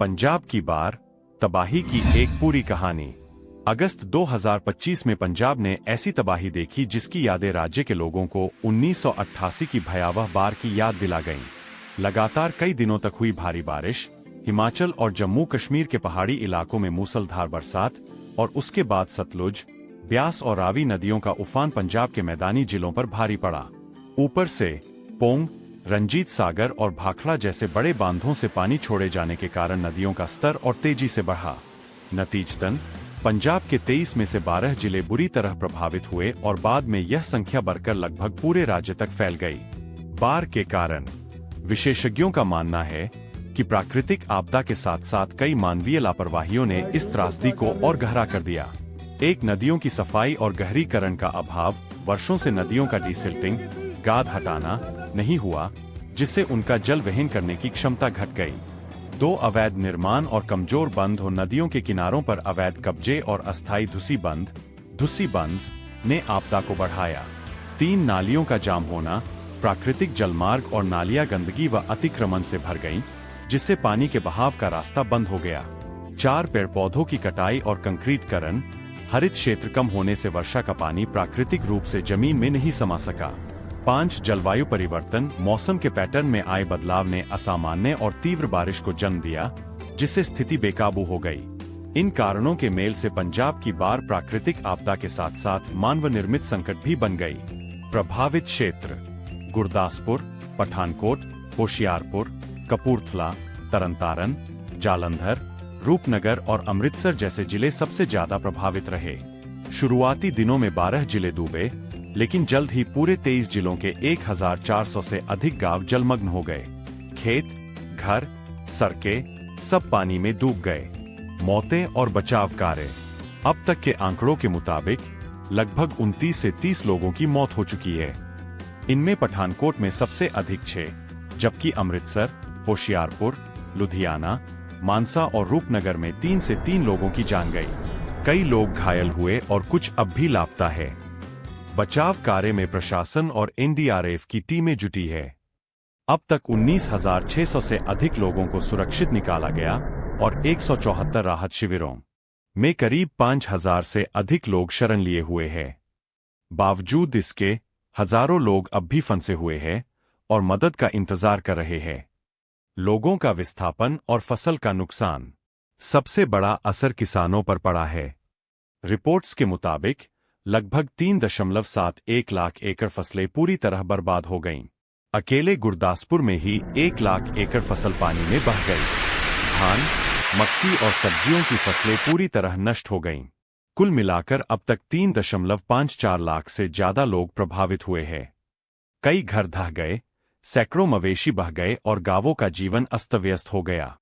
पंजाब की बार तबाही की एक पूरी कहानी। अगस्त 2025 में पंजाब ने ऐसी तबाही देखी जिसकी यादें राज्य के लोगों को 1988 की भयावह बार की याद दिला गईं। लगातार कई दिनों तक हुई भारी बारिश, हिमाचल और जम्मू कश्मीर के पहाड़ी इलाकों में मूसलाधार बरसात और उसके बाद सतलुज, ब्यास और रावी नदियों का उफान पंजाब के मैदानी जिलों पर भारी पड़ा। ऊपर से पोंग, रंजीत सागर और भाखड़ा जैसे बड़े बांधों से पानी छोड़े जाने के कारण नदियों का स्तर और तेजी से बढ़ा। नतीजतन पंजाब के 23 में से 12 जिले बुरी तरह प्रभावित हुए और बाद में यह संख्या बढ़कर लगभग पूरे राज्य तक फैल गई। बाढ़ के कारण विशेषज्ञों का मानना है कि प्राकृतिक आपदा के साथ साथ कई मानवीय लापरवाहियों ने इस त्रासदी को और गहरा कर दिया। एक, नदियों की सफाई और गहरीकरण का अभाव। वर्षों से नदियों का डिसिल्टिंग, गाद हटाना नहीं हुआ, जिससे उनका जल वहन करने की क्षमता घट गई। 2, अवैध निर्माण और कमजोर बंध और नदियों के किनारों पर अवैध कब्जे और अस्थायी धुसी बंध ने आपदा को बढ़ाया। 3, नालियों का जाम होना। प्राकृतिक जलमार्ग और नालियां गंदगी व अतिक्रमण से भर गईं, जिससे पानी के बहाव का रास्ता बंद हो गया। 4, पेड़ पौधों की कटाई और कंक्रीटकरण। हरित क्षेत्र कम होने से वर्षा का पानी प्राकृतिक रूप से जमीन में नहीं समा सका। 5, जलवायु परिवर्तन। मौसम के पैटर्न में आए बदलाव ने असामान्य और तीव्र बारिश को जन्म दिया, जिससे स्थिति बेकाबू हो गई। इन कारणों के मेल से पंजाब की बाढ़ प्राकृतिक आपदा के साथ साथ मानव निर्मित संकट भी बन गई। प्रभावित क्षेत्र: गुरदासपुर, पठानकोट, होशियारपुर, कपूरथला, तरनतारन, जालंधर, रूपनगर और अमृतसर जैसे जिले सबसे ज्यादा प्रभावित रहे। शुरुआती दिनों में 12 जिले डूबे, लेकिन जल्द ही पूरे 23 जिलों के 1400 से अधिक गांव जलमग्न हो गए। खेत, घर, सड़कें सब पानी में डूब गए। मौतें और बचाव कार्य: अब तक के आंकड़ों के मुताबिक लगभग 29 से 30 लोगों की मौत हो चुकी है। इनमें पठानकोट में सबसे अधिक 6, जबकि अमृतसर, होशियारपुर, लुधियाना, मानसा और रूपनगर में 3 से 3 लोगों की जान गई। कई लोग घायल हुए और कुछ अब भी लापता है। बचाव कार्य में प्रशासन और एनडीआरएफ की टीमें जुटी है। अब तक 19,600 से अधिक लोगों को सुरक्षित निकाला गया और 174 राहत शिविरों में करीब 5,000 से अधिक लोग शरण लिए हुए हैं। बावजूद इसके हजारों लोग अब भी फंसे हुए हैं और मदद का इंतजार कर रहे हैं। लोगों का विस्थापन और फसल का नुकसान: सबसे बड़ा असर किसानों पर पड़ा है। रिपोर्ट्स के मुताबिक लगभग 3.71 लाख एकड़ फसलें पूरी तरह बर्बाद हो गईं। अकेले गुरदासपुर में ही 1 लाख एकड़ फसल पानी में बह गई। धान, मक्की और सब्जियों की फसलें पूरी तरह नष्ट हो गईं। कुल मिलाकर अब तक 3.54 लाख से ज्यादा लोग प्रभावित हुए हैं। कई घर ढह गए, सैकड़ों मवेशी बह गए और गांवों का जीवन अस्त व्यस्त हो गया।